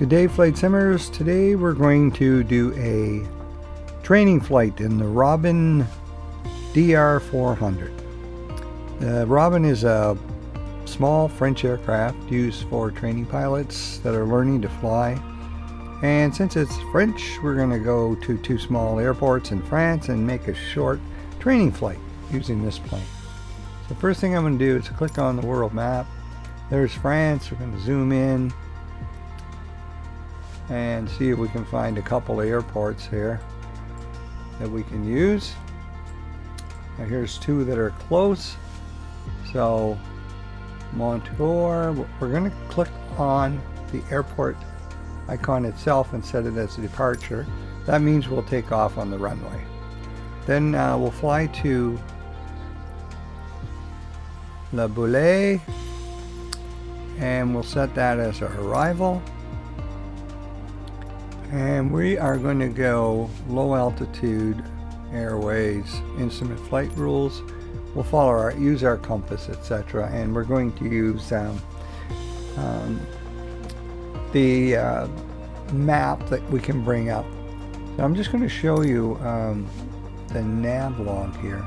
Good day, flight simmers. Today we're going to do a training flight in the Robin DR400. The Robin is a small French aircraft used for training pilots that are learning to fly. And since it's French, we're going to go to two small airports in France and make a short training flight using this plane. So first thing I'm going to do is click on the world map. There's France. We're going to zoom in and see if we can find a couple of airports here that we can use. Now here's two that are close. So Montour, we're going to click on the airport icon itself and set it as a departure. That means we'll take off on the runway. Then we'll fly to La Boulée and we'll set that as our arrival. And we are going to go low altitude airways, instrument flight rules. We'll follow use our compass, etc. And we're going to use the map that we can bring up. So I'm just going to show you the nav log here.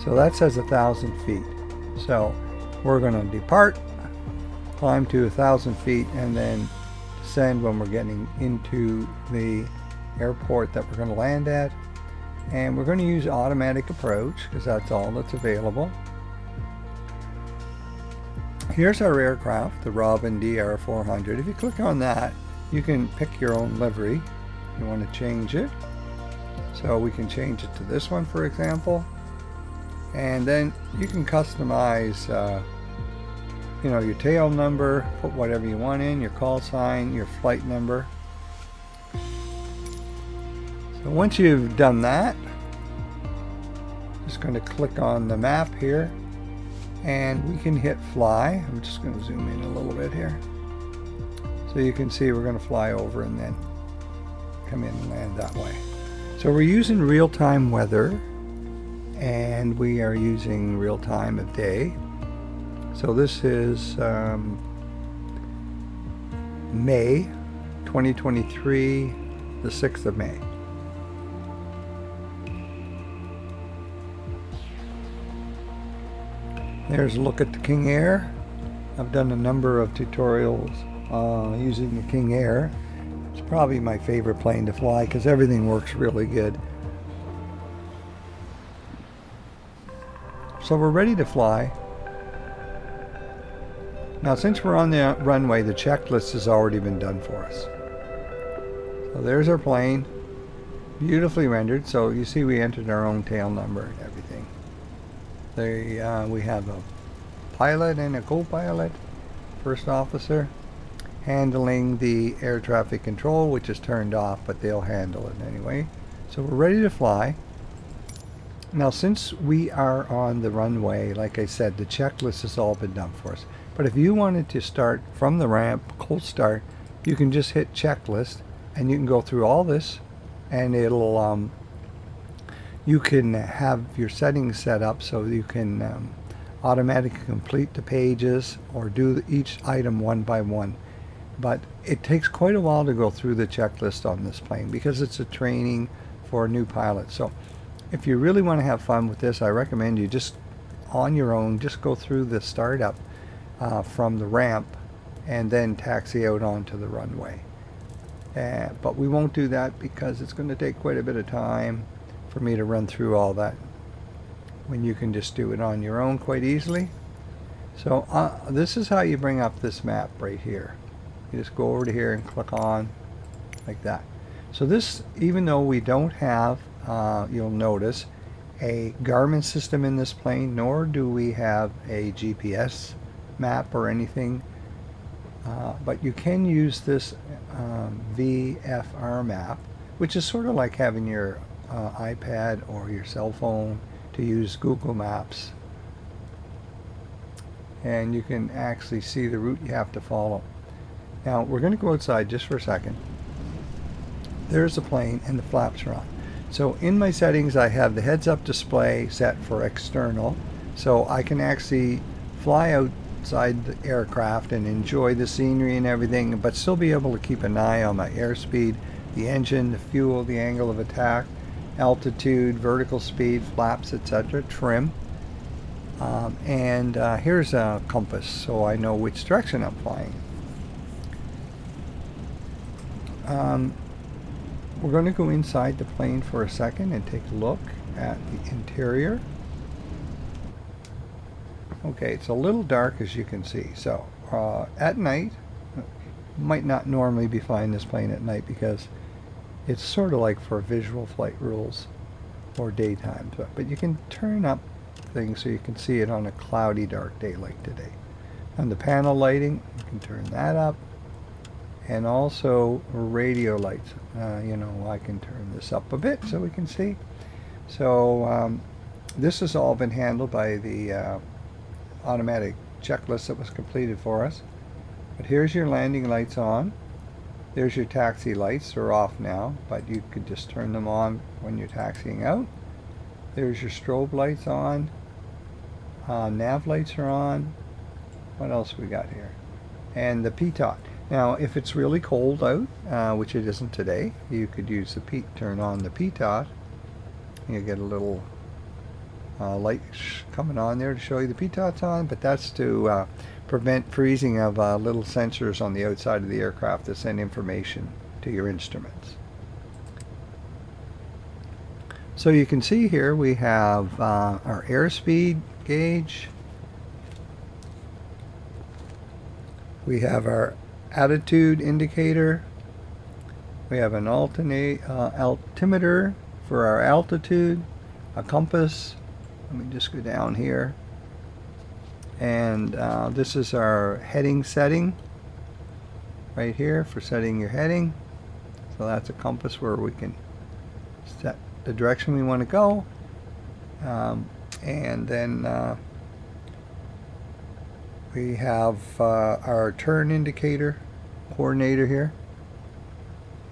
So that says 1,000 feet. So we're going to depart, climb to 1,000 feet, and then descend when we're getting into the airport that we're going to land at. And we're going to use automatic approach because that's all that's available. Here's our aircraft, the Robin DR400. If you click on that, you can pick your own livery if you want to change it. So we can change it to this one, for example. And then you can customize your tail number, put whatever you want in, your call sign, your flight number. So once you've done that, just going to click on the map here and we can hit fly. I'm just going to zoom in a little bit here. So you can see we're going to fly over and then come in and land that way. So we're using real-time weather and we are using real time of day. So this is May 2023, the 6th of May. There's a look at the King Air. I've done a number of tutorials using the King Air. It's probably my favorite plane to fly because everything works really good. So we're ready to fly. Now since we're on the runway, the checklist has already been done for us. So there's our plane, beautifully rendered. So you see we entered our own tail number and everything. We have a pilot and a co-pilot, first officer, handling the air traffic control, which is turned off, but they'll handle it anyway. So we're ready to fly. Now since we are on the runway, like I said, the checklist has all been done for us. But if you wanted to start from the ramp, cold start, you can just hit checklist and you can go through all this and it'll you can have your settings set up so you can automatically complete the pages or do each item one by one. But it takes quite a while to go through the checklist on this plane because it's a training for a new pilot. So if you really want to have fun with this, I recommend you just on your own, just go through the startup from the ramp and then taxi out onto the runway. But we won't do that because it's going to take quite a bit of time for me to run through all that when you can just do it on your own quite easily. So this is how you bring up this map right here. You just go over to here and click on like that. So this, even though we don't have, you'll notice, a Garmin system in this plane, nor do we have a GPS map or anything, but you can use this VFR map, which is sort of like having your iPad or your cell phone to use Google Maps, and you can actually see the route you have to follow. Now we're going to go outside just for a second. There's the plane and the flaps are on. So in my settings I have the heads-up display set for external, so I can actually fly out outside the aircraft and enjoy the scenery and everything, but still be able to keep an eye on my airspeed, the engine, the fuel, the angle of attack, altitude, vertical speed, flaps, etc., trim. And here's a compass, so I know which direction I'm flying. We're going to go inside the plane for a second and take a look at the interior. Okay, it's a little dark, as you can see. So at night, might not normally be flying this plane at night because it's sort of like for visual flight rules or daytime. But you can turn up things so you can see it on a cloudy, dark day like today. On the panel lighting, you can turn that up. And also radio lights. I can turn this up a bit so we can see. So this has all been handled by the automatic checklist that was completed for us. But here's your landing lights on. There's your taxi lights. They're off now, but you could just turn them on when you're taxiing out. There's your strobe lights on. Nav lights are on. What else we got here? And the pitot. Now, if it's really cold out, which it isn't today, you could use the turn on the pitot. You get a little light coming on there to show you the pitot's on, but that's to prevent freezing of little sensors on the outside of the aircraft that send information to your instruments. So you can see here we have our airspeed gauge. We have our attitude indicator. We have an altimeter for our altitude, a compass. Let me just go down here. And this is our heading setting right here for setting your heading. So that's a compass where we can set the direction we want to go. And then we have our turn indicator, coordinator here.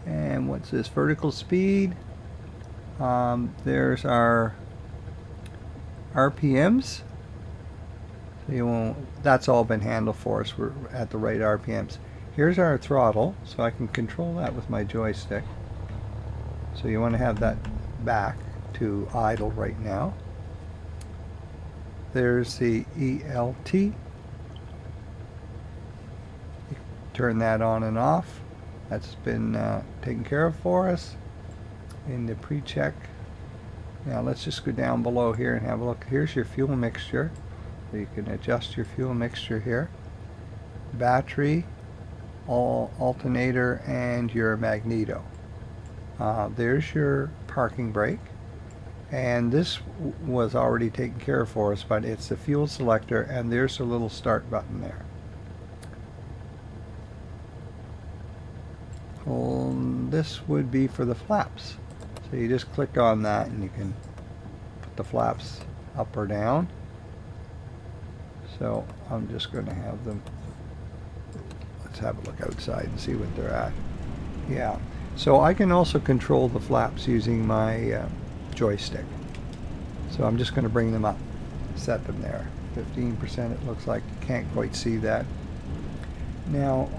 And what's this? Vertical speed. There's our RPMs. So that's all been handled for us. We're at the right RPMs. Here's our throttle, so I can control that with my joystick. So you want to have that back to idle right now. There's the ELT. Turn that on and off. That's been taken care of for us in the pre-check. Now let's just go down below here and have a look. Here's your fuel mixture. So you can adjust your fuel mixture here. Battery, alternator, and your magneto. There's your parking brake. And this was already taken care of for us, but it's the fuel selector, and there's a little start button there. This would be for the flaps. So you just click on that and you can put the flaps up or down. So I'm just going to have them, let's have a look outside and see what they're at. Yeah, so I can also control the flaps using my joystick. So I'm just going to bring them up, set them there. 15% it looks like. You can't quite see that. Now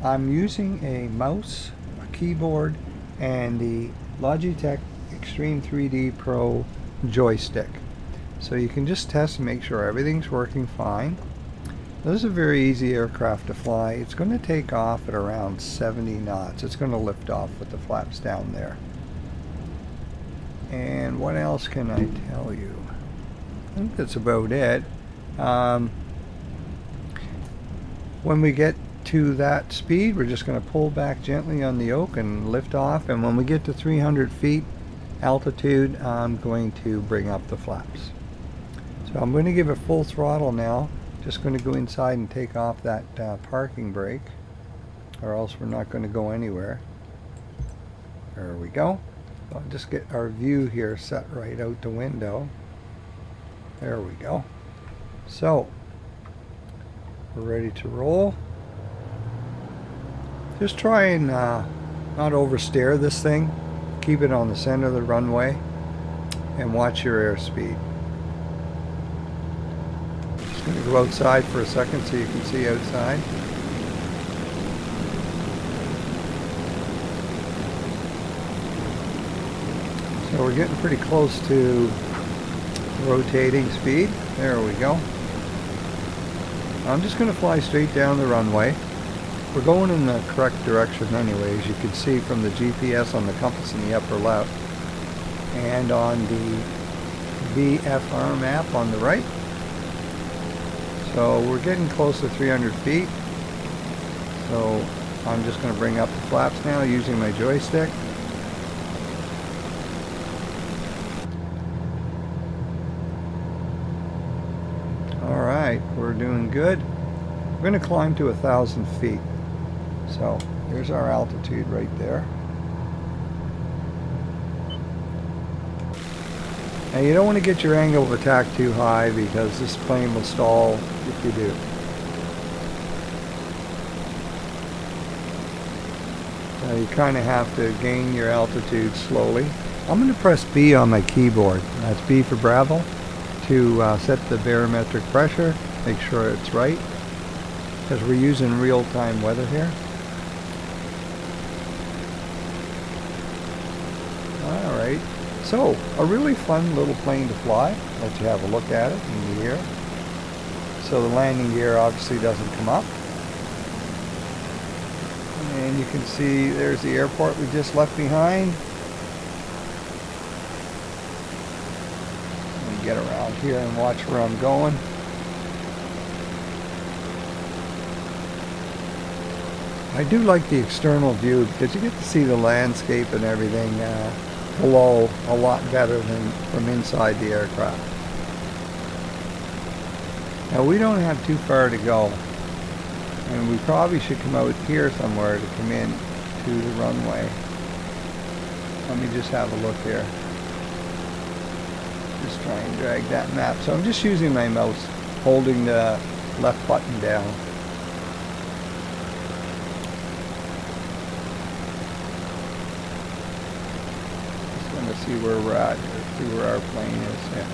I'm using a mouse, a keyboard, and the Logitech Extreme 3D Pro joystick. So you can just test and make sure everything's working fine. This is a very easy aircraft to fly. It's going to take off at around 70 knots. It's going to lift off with the flaps down there. And what else can I tell you? I think that's about it. When we get to that speed, we're just going to pull back gently on the yoke and lift off, and when we get to 300 feet altitude, I'm going to bring up the flaps. So I'm going to give it full throttle now. Just going to go inside and take off that parking brake, or else we're not going to go anywhere. There we go. I'll just get our view here set right out the window. There we go. So we're ready to roll. Just try and not oversteer this thing. Keep it on the center of the runway and watch your airspeed. Just going to go outside for a second so you can see outside. So we're getting pretty close to rotating speed. There we go. I'm just going to fly straight down the runway. We're going in the correct direction anyway, as you can see from the GPS on the compass in the upper left and on the VFR map on the right. So we're getting close to 300 feet. So I'm just going to bring up the flaps now using my joystick. Alright, we're doing good. We're going to climb to 1,000 feet. So here's our altitude right there. Now you don't want to get your angle of attack too high because this plane will stall if you do. So you kind of have to gain your altitude slowly. I'm going to press B on my keyboard. That's B for Bravo, to set the barometric pressure, make sure it's right, because we're using real-time weather here. Alright, so a really fun little plane to fly. Let you have a look at it in the air. So the landing gear obviously doesn't come up. And you can see there's the airport we just left behind. Let me get around here and watch where I'm going. I do like the external view because you get to see the landscape and everything below a lot better than from inside the aircraft. Now we don't have too far to go, and we probably should come out here somewhere to come in to the runway. Let me just have a look here. Just try and drag that map. So I'm just using my mouse, holding the left button down. See where we're at, see where our plane is. Yeah,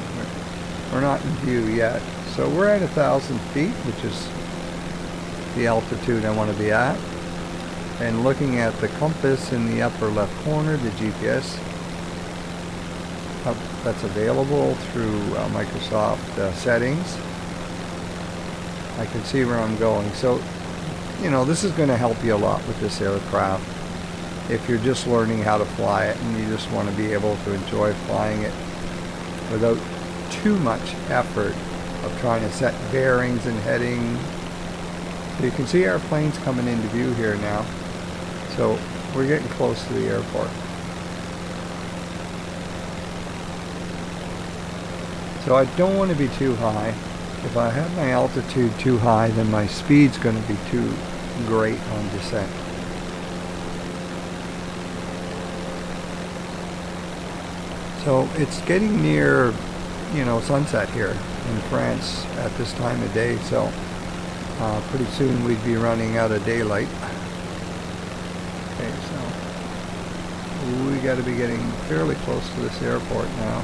we're not in view yet. So we're at 1,000 feet, which is the altitude I want to be at. And looking at the compass in the upper left corner, the GPS that's available through Microsoft settings, I can see where I'm going. So, you know, this is going to help you a lot with this aircraft. If you're just learning how to fly it and you just want to be able to enjoy flying it without too much effort of trying to set bearings and heading. So you can see our plane's coming into view here now. So we're getting close to the airport. So I don't want to be too high. If I have my altitude too high, then my speed's going to be too great on descent. So it's getting near, you know, sunset here in France at this time of day, so pretty soon we'd be running out of daylight. Okay, so we got to be getting fairly close to this airport now.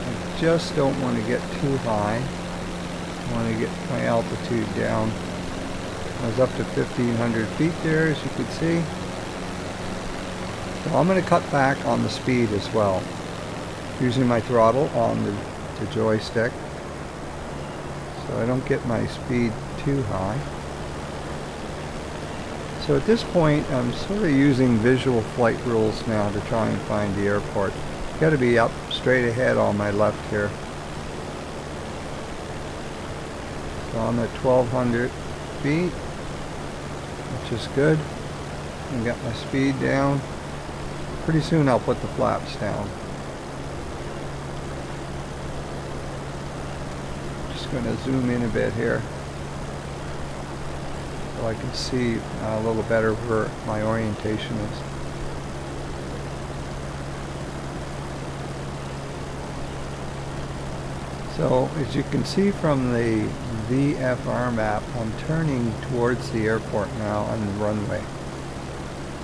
I just don't want to get too high. I want to get my altitude down. I was up to 1,500 feet there, as you can see. So I'm going to cut back on the speed as well, using my throttle on the joystick, so I don't get my speed too high. So at this point, I'm sort of using visual flight rules now to try and find the airport. Got to be up straight ahead on my left here. So I'm at 1,200 feet, which is good. I got my speed down. Pretty soon I'll put the flaps down. Just going to zoom in a bit here so I can see a little better where my orientation is. So as you can see from the VFR map, I'm turning towards the airport now on the runway.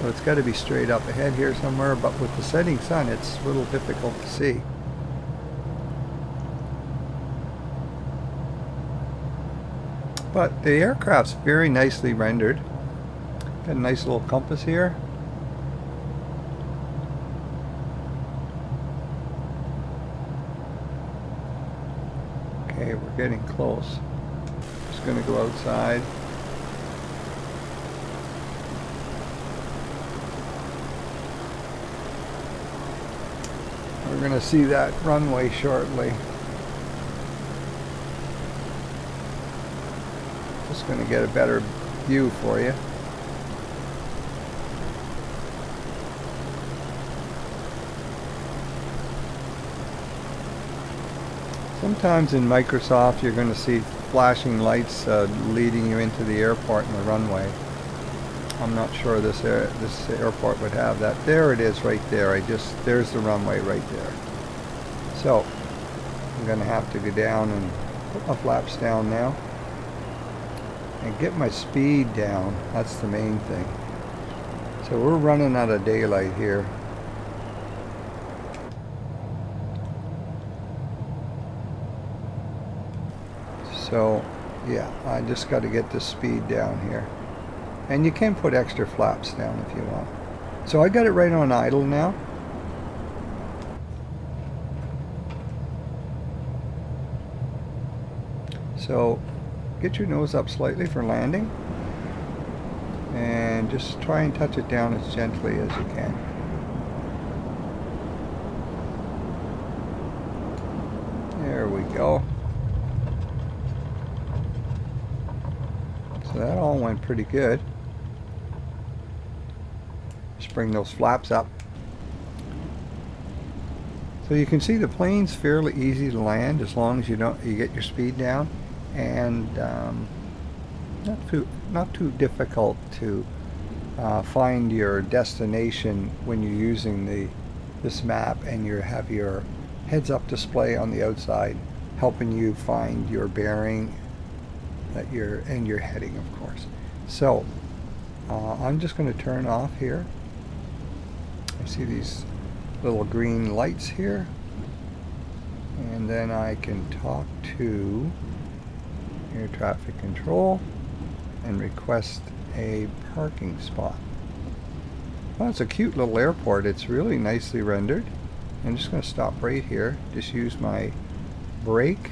So it's got to be straight up ahead here somewhere, but with the setting sun it's a little difficult to see. But the aircraft's very nicely rendered. Got a nice little compass here. Okay, we're getting close. Just gonna go outside. We're gonna see that runway shortly. Just gonna get a better view for you. Sometimes in Microsoft you're going to see flashing lights leading you into the airport and the runway. I'm not sure this airport would have that. There it is right there. There's the runway right there. So I'm going to have to go down and put my flaps down now and get my speed down. That's the main thing. So we're running out of daylight here. So yeah, I just got to get the speed down here. And you can put extra flaps down if you want. So I got it right on idle now. So get your nose up slightly for landing. And just try and touch it down as gently as you can. There we go. So that all went pretty good. Just bring those flaps up. So you can see the plane's fairly easy to land as long as you get your speed down, and not too difficult to find your destination when you're using this map, and you have your heads-up display on the outside helping you find your bearing and your heading, of course. So I'm just going to turn off here. I see these little green lights here, and then I can talk to air traffic control and request a parking spot. Well, it's a cute little airport. It's really nicely rendered. I'm just going to stop right here. Just use my brake,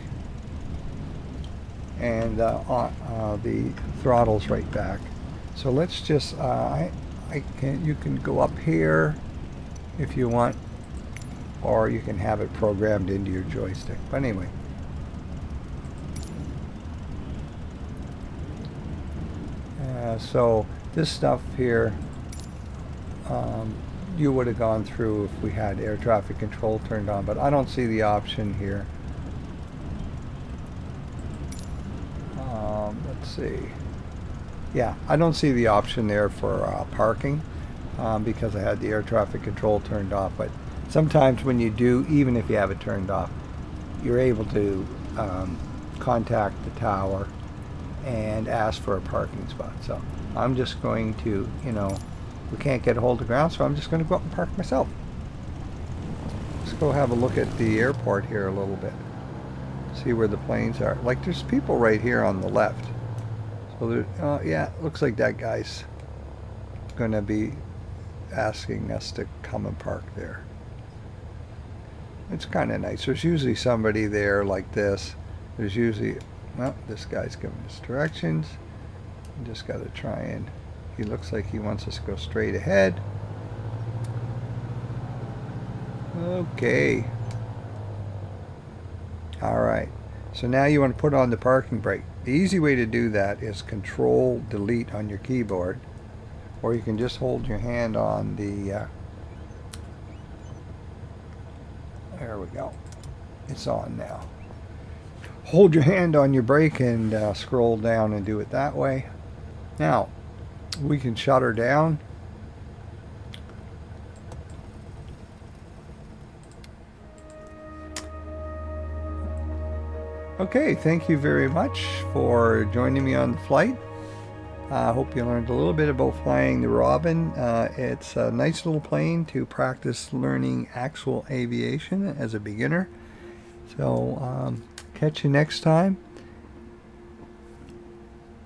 and the throttle's right back. So let's just you can go up here if you want, or you can have it programmed into your joystick. But anyway, so this stuff here you would have gone through if we had air traffic control turned on, but I don't see the option here. Let's see. Yeah, I don't see the option there for parking because I had the air traffic control turned off. But sometimes when you do, even if you have it turned off, you're able to contact the tower and ask for a parking spot. So I'm just going to, we can't get a hold of ground, so I'm just going to go up and park myself. Let's go have a look at the airport here a little bit. See where the planes are. Like, there's people right here on the left. So there, yeah, looks like that guy's going to be asking us to come and park there. It's kind of nice. There's usually somebody there like this. There's usually, well, this guy's giving us directions. You just got to try and, he looks like he wants us to go straight ahead. Okay. All right. So now you want to put on the parking brake. The easy way to do that is Control Delete on your keyboard, or you can just hold your hand on the there we go. It's on now. Hold your hand on your brake and scroll down and do it that way. Now we can shut her down. Okay, thank you very much for joining me on the flight. I hope you learned a little bit about flying the Robin. It's a nice little plane to practice learning actual aviation as a beginner. So catch you next time.